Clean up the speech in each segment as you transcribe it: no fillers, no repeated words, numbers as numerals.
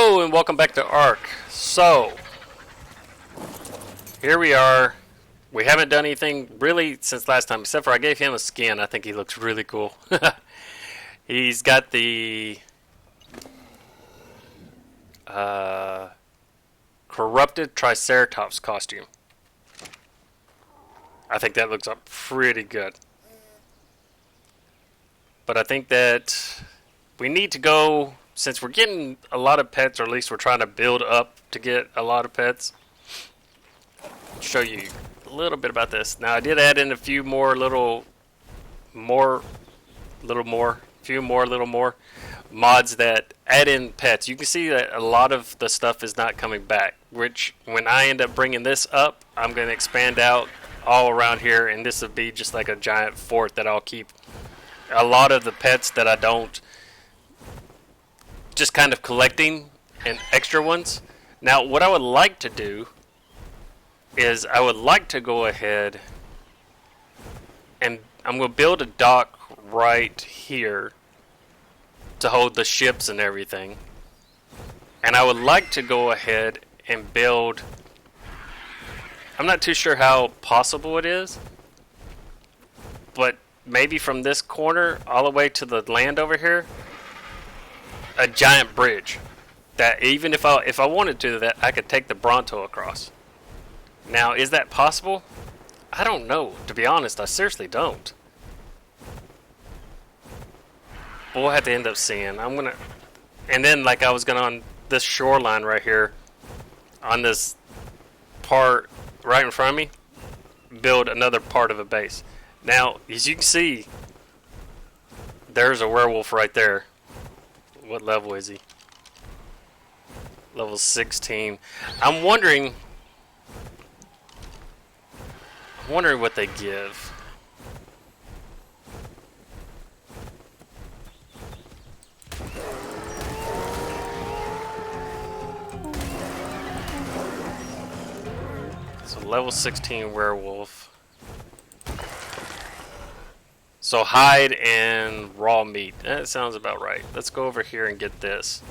Hello and welcome back to Ark. So, here we are. We haven't done anything really since last time, except for I gave him a skin. I think he looks really cool. He's got the corrupted Triceratops costume. I think that looks pretty good. But I think that we need to go, since we're getting a lot of pets, or at least we're trying to build up to get a lot of pets. I'll show you a little bit about this. Now I did add in a few more little more mods that add in pets. You can see that a lot of the stuff is not coming back, which when I end up bringing this up, I'm going to expand out all around here, and this will be just like a giant fort that I'll keep a lot of the pets that I don't, just kind of collecting and extra ones. Now what I would like to do is I would like to go ahead and I'm going to build a dock right here to hold the ships and everything. And I would like to go ahead and build, I'm not too sure how possible it is, but maybe from this corner all the way to the land over here, a giant bridge that even if I wanted to, that I could take the Bronto across. Now, is that possible? I don't know. To be honest, I seriously don't. But we'll have to end up seeing. And then like I was gonna on this shoreline right here, on this part right in front of me, build another part of a base. Now, as you can see, there's a werewolf right there. What level is he? Level 16. I'm wondering what they give. So level 16 werewolf. So hide and raw meat. That sounds about right. Let's go over here and get this.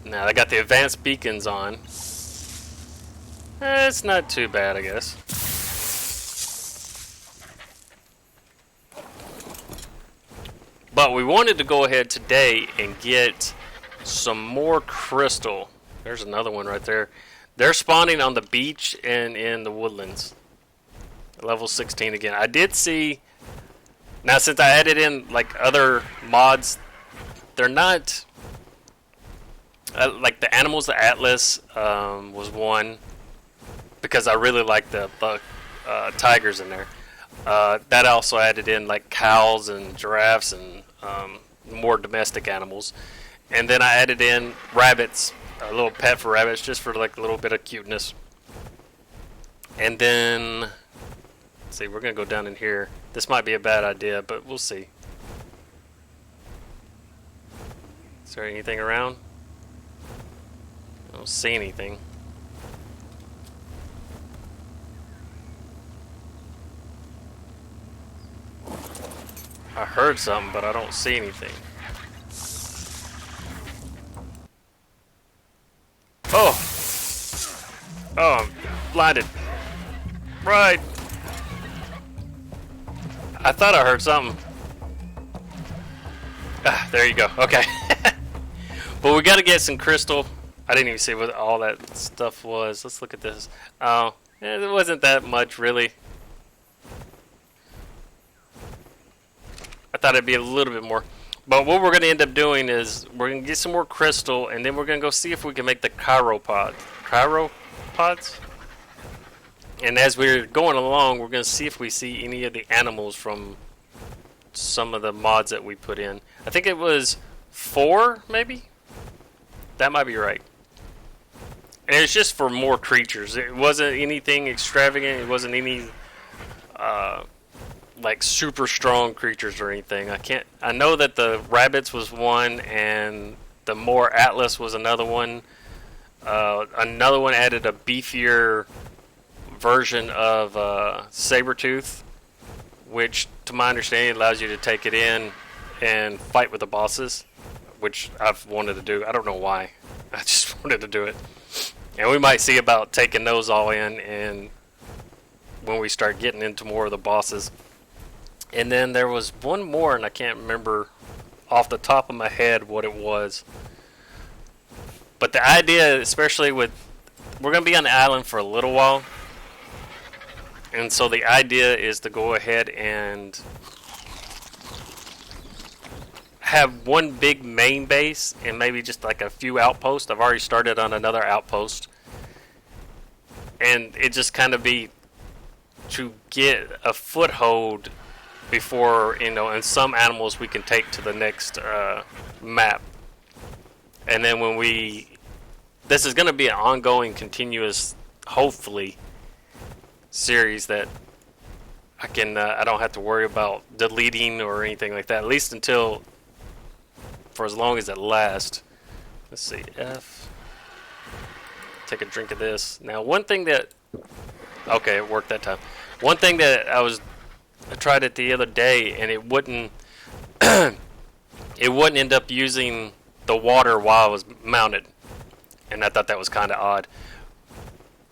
Now, I got the advanced beacons on. It's not too bad, I guess. But we wanted to go ahead today and get some more crystal. There's another one right there. They're spawning on the beach and in the woodlands. Level 16 again. I did see... Now, since I added in like other mods, they're not... like the animals, the Atlas was one, because I really like the tigers in there. That also added in like cows and giraffes and more domestic animals. And then I added in rabbits, a little pet for rabbits, just for like a little bit of cuteness. And then, let's see, we're going to go down in here. This might be a bad idea, but we'll see. Is there anything around? I don't see anything. I heard something, but I don't see anything. Oh! Oh, I'm blinded. Right! I thought I heard something. Ah, there you go. Okay. But we gotta get some crystal. I didn't even see what all that stuff was. Let's look at this. Oh, it wasn't that much, really. I thought it'd be a little bit more. But what we're going to end up doing is we're going to get some more crystal, and then we're going to go see if we can make the Cryopods. And as we're going along, we're going to see if we see any of the animals from some of the mods that we put in. I think it was 4, maybe? That might be right. And it's just for more creatures. It wasn't anything extravagant. It wasn't any like super strong creatures or anything. I know that the rabbits was one, and the more Atlas was another one. Another one added a beefier version of Sabertooth, which to my understanding allows you to take it in and fight with the bosses, which I've wanted to do. I don't know why. I just wanted to do it. And we might see about taking those all in and when we start getting into more of the bosses. And then there was one more, and I can't remember off the top of my head what it was. But the idea, especially with, we're going to be on the island for a little while. And so the idea is to go ahead and have one big main base and maybe just like a few outposts. I've already started on another outpost. And it just kind of be to get a foothold before, you know, and some animals we can take to the next map. And then when this is going to be an ongoing, continuous, hopefully, series that I don't have to worry about deleting or anything like that, at least until, for as long as it lasts. Let's see, F. Take a drink of this. Now, one thing that, okay, it worked that time. One thing that I tried it the other day, and it wouldn't, it wouldn't end up using the water while I was mounted, and I thought that was kind of odd.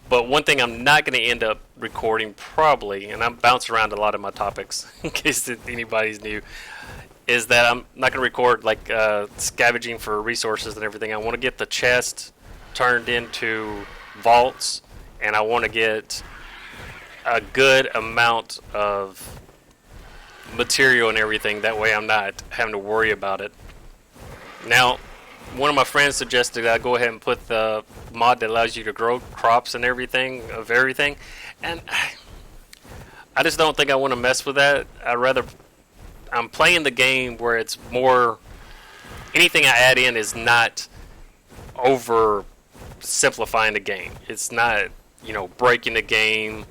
But one thing I'm not going to end up recording probably, and I'm bouncing around a lot of my topics in case anybody's new, is that I'm not going to record like scavenging for resources and everything. I want to get the chest turned into vaults, and I want to get a good amount of material and everything. That way I'm not having to worry about it. Now, one of my friends suggested I go ahead and put the mod that allows you to grow crops and everything, and I just don't think I want to mess with that. I'm playing the game where it's more, anything I add in is not over simplifying the game. It's not, you know, breaking the game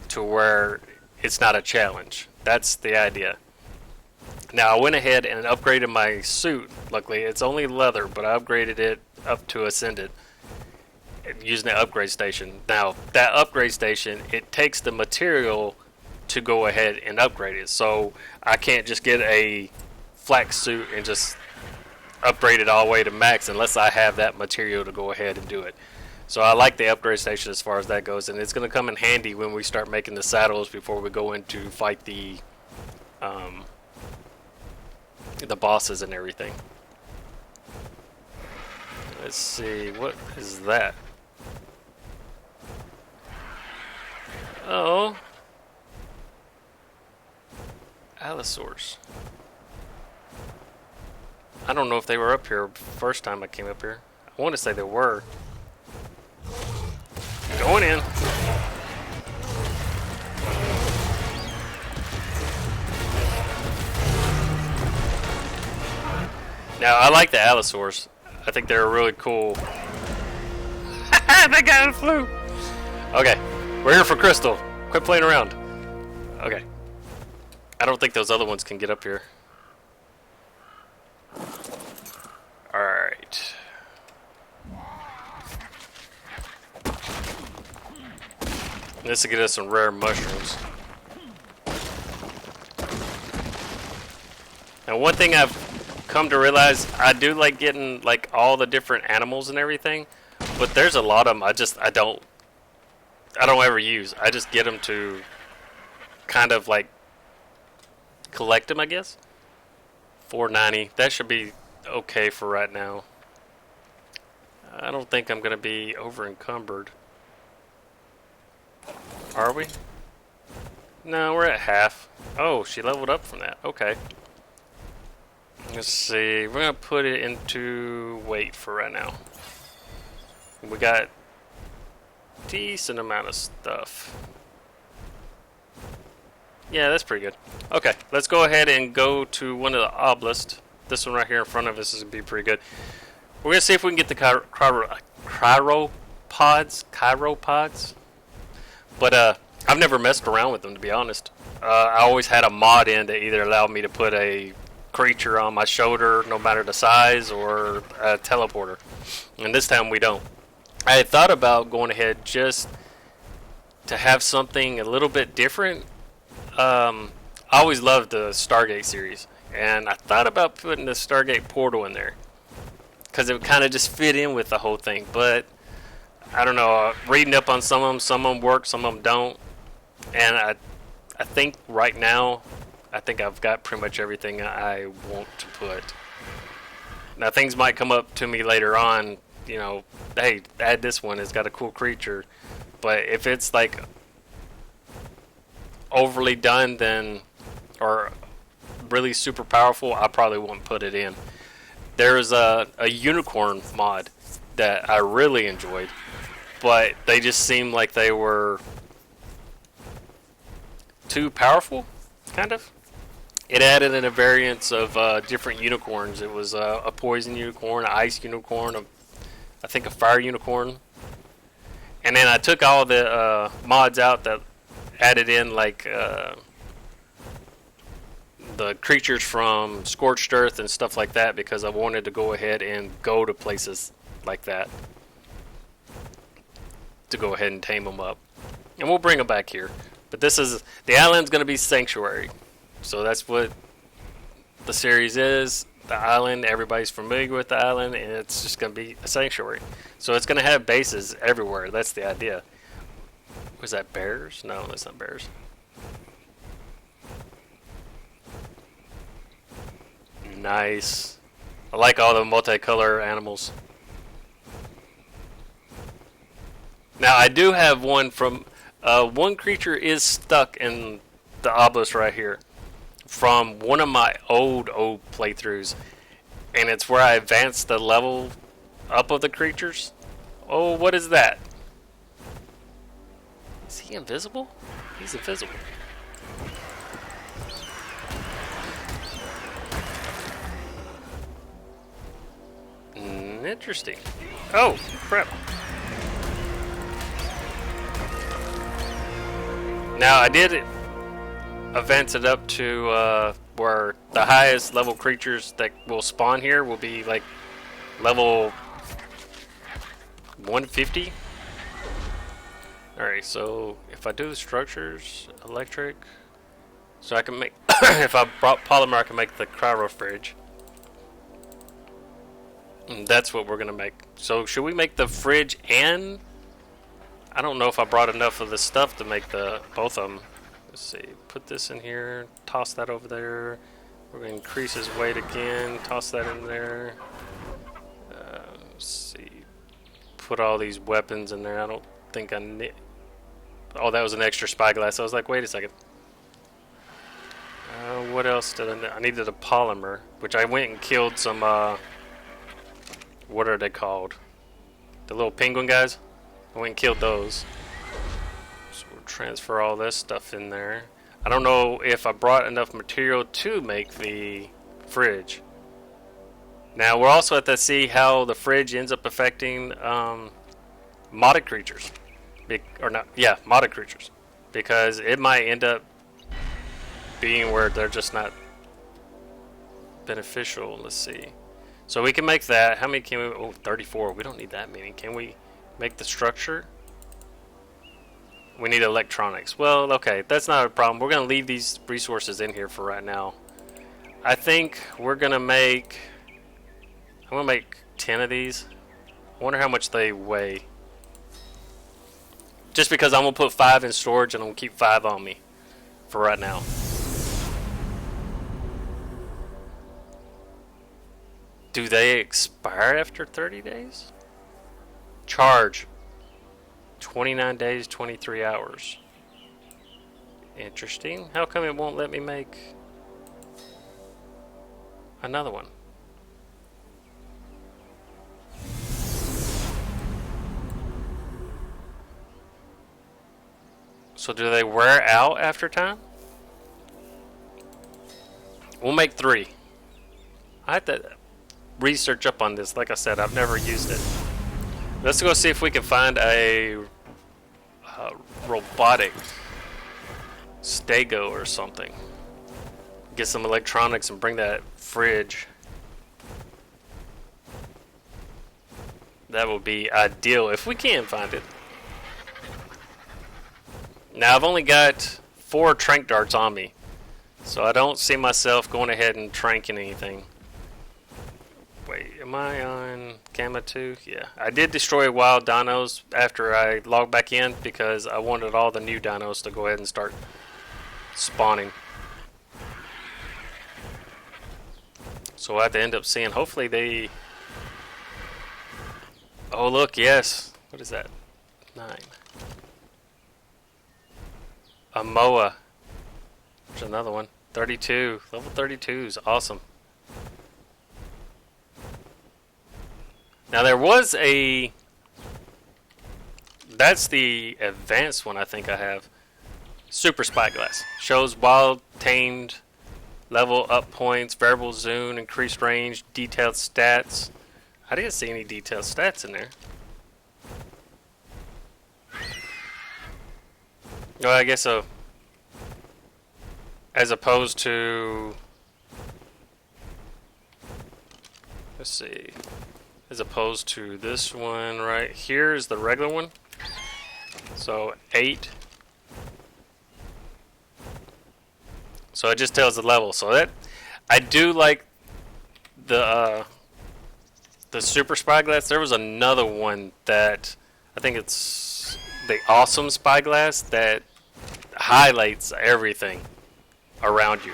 to where it's not a challenge. That's the idea. Now, I went ahead and upgraded my suit. Luckily, it's only leather, but I upgraded it up to Ascended using the upgrade station. Now, that upgrade station, it takes the material to go ahead and upgrade it. So, I can't just get a flak suit and just upgrade it all the way to max unless I have that material to go ahead and do it. So, I like the upgrade station as far as that goes, and it's going to come in handy when we start making the saddles before we go in to fight the bosses and everything. Let's see, what is that? Oh, Allosaurus. I don't know if they were up here first time I came up here. I want to say they were. Going in. Now, I like the Allosaurus. I think they're really cool. That guy flew! Okay, we're here for Crystal. Quit playing around. Okay. I don't think those other ones can get up here. Alright. This will get us some rare mushrooms. Now, one thing I've come to realize, I do like getting like all the different animals and everything, but there's a lot of them I don't ever use. I just get them to kind of like collect them, I guess. $4.90. That should be okay for right now. I don't think I'm gonna be over encumbered. Are we? No, we're at half. Oh, she leveled up from that. Okay. Let's see. We're going to put it into weight for right now. We got decent amount of stuff. Yeah, that's pretty good. Okay, let's go ahead and go to one of the obelisks. This one right here in front of us is going to be pretty good. We're going to see if we can get the chiropods. But I've never messed around with them, to be honest. I always had a mod in that either allowed me to put a creature on my shoulder, no matter the size, or a teleporter. And this time we don't. I had thought about going ahead just to have something a little bit different. I always loved the Stargate series. And I thought about putting the Stargate portal in there because it would kind of just fit in with the whole thing. But I don't know. Reading up on some of them work, some of them don't. And I think right now, I think I've got pretty much everything I want to put. Now things might come up to me later on. You know, hey, add this one. It's got a cool creature. But if it's like overly done, then or really super powerful, I probably won't put it in. There's a unicorn mod that I really enjoyed, but they just seemed like they were too powerful, kind of. It added in a variance of different unicorns. It was a poison unicorn, an ice unicorn, I think a fire unicorn. And then I took all the mods out that added in like the creatures from Scorched Earth and stuff like that because I wanted to go ahead and go to places like that to go ahead and tame them up. And we'll bring them back here. But this is, the island's going to be Sanctuary. So that's what the series is. The island, everybody's familiar with the island, and it's just going to be a sanctuary. So it's going to have bases everywhere. That's the idea. Was that bears? No, that's not bears. Nice. I like all the multicolor animals. Now I do have one from one creature is stuck in the obelisk right here from one of my old playthroughs, and it's where I advanced the level up of the creatures. Oh, what is that? Is he invisible? He's invisible. Interesting. Oh, crap. Now, I did advance it up to where the highest level creatures that will spawn here will be like level 150. Alright, so if I do the structures, electric, so I can make, if I brought polymer, I can make the cryo fridge. And that's what we're going to make. So should we make the fridge and, I don't know if I brought enough of the stuff to make the both of them. Let's see, put this in here, toss that over there. We're going to increase his weight again, toss that in there. Let's see, put all these weapons in there. I don't think I need, oh, that was an extra spyglass. I was like, wait a second. What else did I need? I needed a polymer, which I went and killed some, what are they called? The little penguin guys? I went and killed those. So we'll transfer all this stuff in there. I don't know if I brought enough material to make the fridge. Now we're also have to see how the fridge ends up affecting modded creatures. Or not, yeah, modded creatures. Because it might end up being where they're just not beneficial. Let's see. So we can make that. How many can we? Oh, 34. We don't need that many. Can we make the structure? We need electronics. Well, okay, that's not a problem. We're going to leave these resources in here for right now. I think we're going to make, I'm going to make 10 of these. I wonder how much they weigh. Just because I'm going to put 5 in storage and I'm going to keep 5 on me for right now. Do they expire after 30 days? Charge. 29 days, 23 hours. Interesting. How come it won't let me make another one? So do they wear out after time? We'll make 3. I have to research up on this. Like I said, I've never used it. Let's go see if we can find a robotic stego or something. Get some electronics and bring that fridge. That would be ideal if we can find it. Now I've only got 4 trank darts on me, So I don't see myself going ahead and tranking anything. Wait, am I on Gamma 2? Yeah. I did destroy wild dinos after I logged back in because I wanted all the new dinos to go ahead and start spawning. So I have to end up seeing, hopefully they... Oh look, yes. What is that? 9. A Moa. There's another one. 32. Level 32 is awesome. Now there was a... That's the advanced one I think I have. Super Spyglass. Shows wild, tamed, level up points, variable zoom, increased range, detailed stats. I didn't see any detailed stats in there. Well, I guess so. As opposed to... Let's see. As opposed to this one right here is the regular one. So 8. So it just tells the level. So that I do like the Super Spyglass. There was another one that I think it's the Awesome Spyglass that highlights everything around you.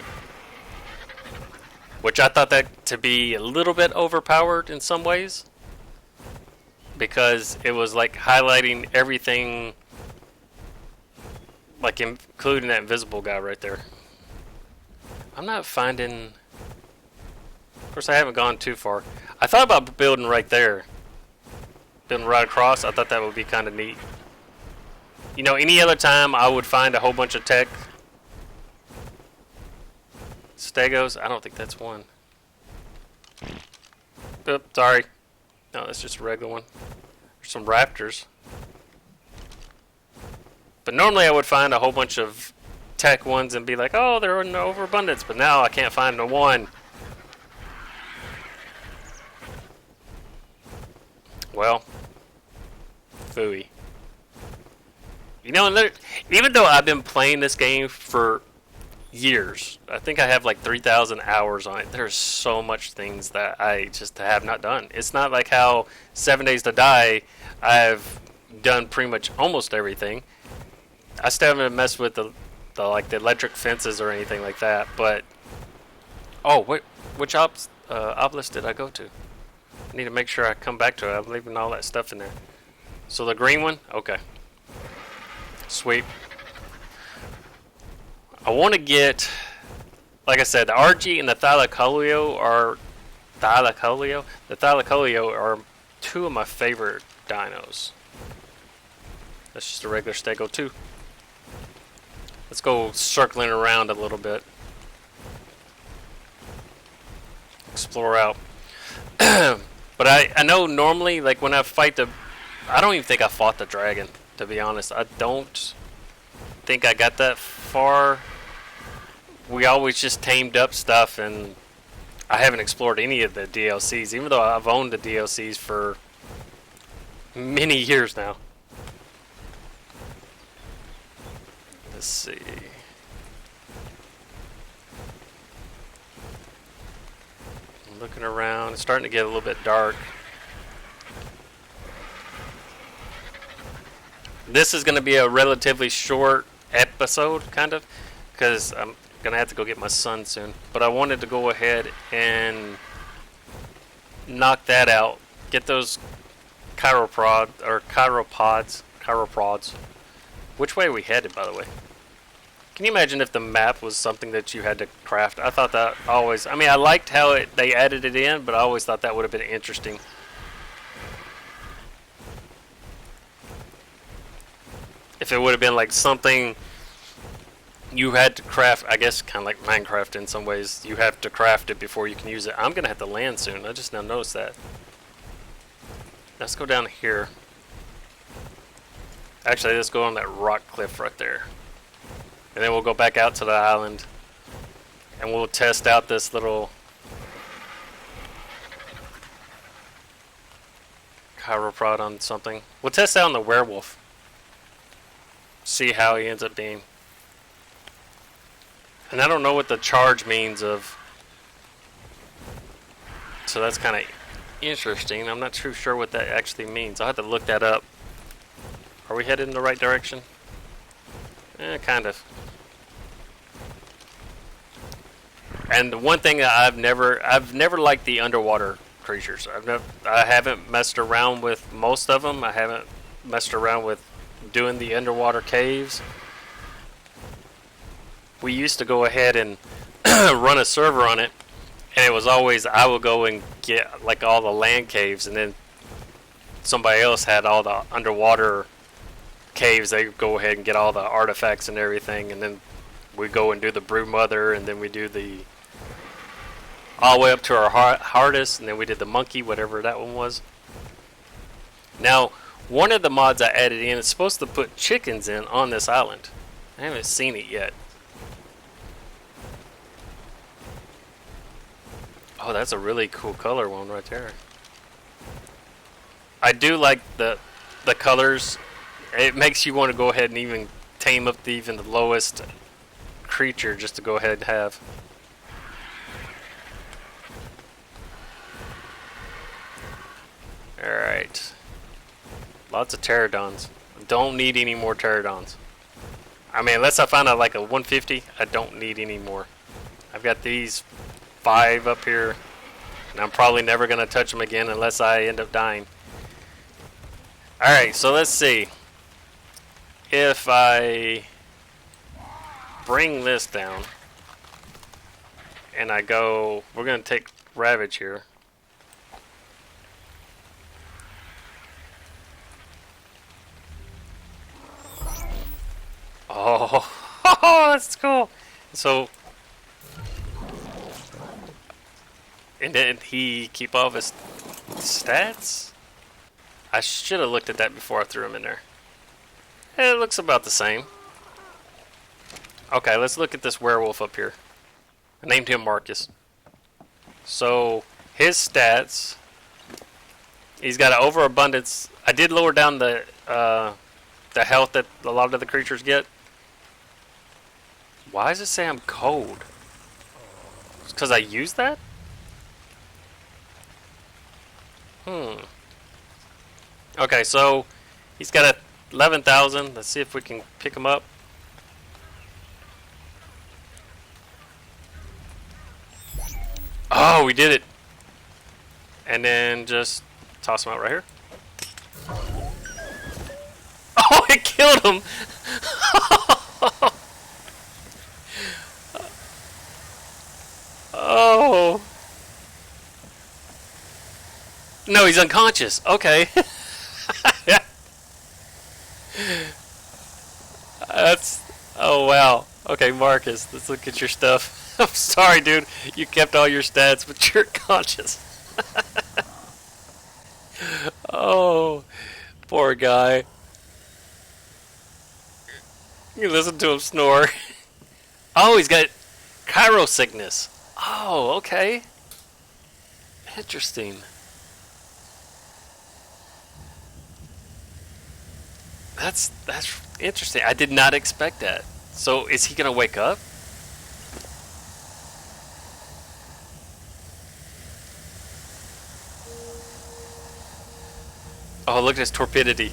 Which I thought that to be a little bit overpowered in some ways. Because it was like highlighting everything, like including that invisible guy right there. I'm not finding... Of course I haven't gone too far. I thought about building right there. Building right across. I thought that would be kind of neat. You know, any other time I would find a whole bunch of tech Stegos? I don't think that's one. Oops, sorry. No, that's just a regular one. There's some raptors. But normally I would find a whole bunch of tech ones and be like, oh, they're in overabundance. But now I can't find the one. Well, phooey. You know, even though I've been playing this game for years, I think I have like 3,000 hours on it. There's so much things that I just have not done. It's not like how 7 Days to Die, I've done pretty much almost everything. I still haven't messed with the electric fences or anything like that. But which obelisk did I go to? I need to make sure I come back to it. I'm leaving all that stuff in there. So the green one, okay, sweet. I want to get, like I said, the RG and the Thylacoleo are two of my favorite dinos. That's just a regular Stego too. Let's go circling around a little bit. Explore out. But I know normally, like when I fight I don't even think I fought the dragon, to be honest. I don't think I got that far. We always just tamed up stuff, and I haven't explored any of the DLCs, even though I've owned the DLCs for many years now. Let's see. I'm looking around. It's starting to get a little bit dark. This is going to be a relatively short episode, kind of, because I'm going to have to go get my son soon. But I wanted to go ahead and knock that out. Get those chiropods. Which way are we headed, by the way? Can you imagine if the map was something that you had to craft? I thought that always... I mean, I liked how they added it in, but I always thought that would have been interesting. If it would have been like something you had to craft, I guess kind of like Minecraft in some ways. You have to craft it before you can use it. I'm going to have to land soon. I just now noticed that. Let's go down here. Actually, let's go on that rock cliff right there. And then we'll go back out to the island. And we'll test out this little chiropod on something. We'll test out on the werewolf. See how he ends up being. And I don't know what the charge means of. So that's kind of interesting. I'm not too sure what that actually means. I'll have to look that up. Are we headed in the right direction? Kind of. And the one thing that I've never liked the underwater creatures. I haven't messed around with most of them. I haven't messed around with doing the underwater caves. We used to go ahead and run a server on it, and it was always I would go and get like all the land caves, and then somebody else had all the underwater caves. They would go ahead and get all the artifacts and everything, and then we go and do the Brood Mother, and then we do the all the way up to our hardest, and then we did the monkey, whatever that one was. Now, one of the mods I added in is supposed to put chickens in on this island. I haven't seen it yet. Oh, that's a really cool color one right there. I do like the colors. It makes you want to go ahead and even tame up even the lowest creature just to go ahead and have. Alright. Lots of pterodons. Don't need any more pterodons. I mean, unless I find out like a 150, I don't need any more. I've got these 5 up here, and I'm probably never going to touch them again unless I end up dying. Alright, so let's see. If I bring this down, and I go, we're going to take Ravage here. Oh, that's cool. So, and then he keep all of his stats? I should have looked at that before I threw him in there. It looks about the same. Okay, let's look at this werewolf up here. I named him Marcus. So, his stats, he's got an overabundance. I did lower down the health that a lot of the creatures get. Why does it say I'm cold? It's because I used that? Okay, so he's got a 11,000. Let's see if we can pick him up. Oh, we did it. And then just toss him out right here. Oh, it killed him. Oh. No, he's unconscious. Okay. That's... Oh, wow. Okay, Marcus, let's look at your stuff. I'm sorry, dude. You kept all your stats, but you're conscious. Oh, poor guy. You listen to him snore. Oh, he's got Cairo sickness. Oh, okay. Interesting. That's interesting. I did not expect that. So is he gonna wake up? Oh, look at his torpidity.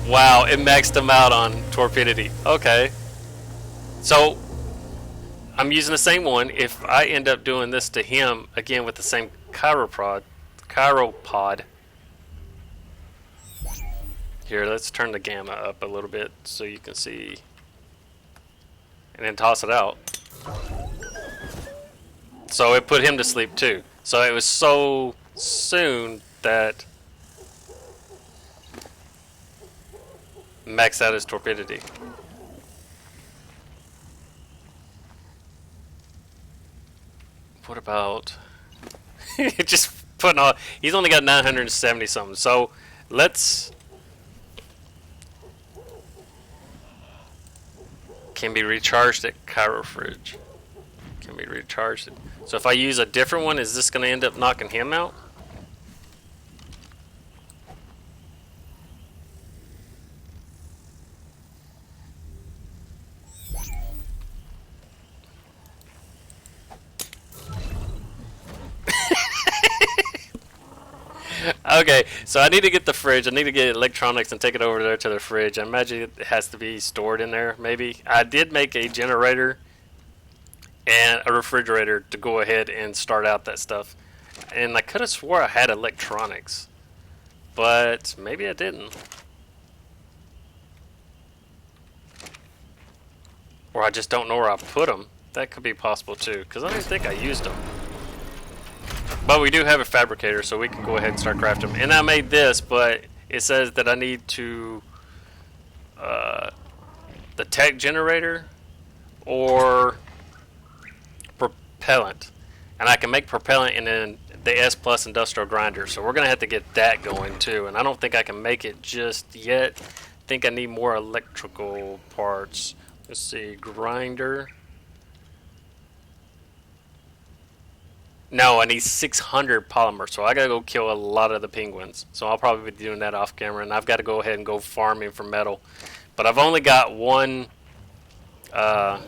Wow, it maxed him out on torpidity. Okay. So, I'm using the same one. If I end up doing this to him, again with the same chiropod. Here, let's turn the gamma up a little bit so you can see. And then toss it out. So it put him to sleep too. So it was so soon that maxed out his torpidity. What about just putting all? He's only got 970 something. So let's can be recharged at Cairo Fridge. Can be recharged. So if I use a different one, is this going to end up knocking him out? Okay, so I need to get the fridge. I need to get electronics and take it over there to the fridge. I imagine it has to be stored in there, maybe. I did make a generator and a refrigerator to go ahead and start out that stuff. And I could have swore I had electronics, but maybe I didn't. Or I just don't know where I put them. That could be possible too, because I don't think I used them. But we do have a fabricator, so we can go ahead and start crafting them. And I made this, but it says that I need to the tech generator or propellant. And I can make propellant and then the S Plus industrial grinder. So we're going to have to get that going too. And I don't think I can make it just yet. I think I need more electrical parts. Let's see, grinder. No, I need 600 polymer, so I gotta go kill a lot of the penguins. So I'll probably be doing that off camera, and I've got to go ahead and go farming for metal. But I've only got one RG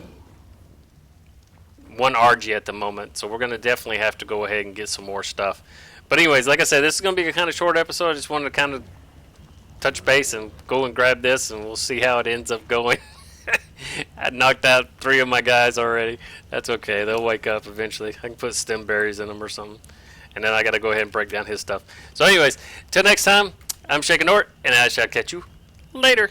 at the moment, so we're gonna definitely have to go ahead and get some more stuff. But anyways, like I said, this is gonna be a kind of short episode. I just wanted to kind of touch base and go and grab this, and we'll see how it ends up going. I knocked out 3 of my guys already. That's okay. They'll wake up eventually. I can put stem berries in them or something. And then I got to go ahead and break down his stuff. So anyways, till next time, I'm ShakenNORT, and I shall catch you later.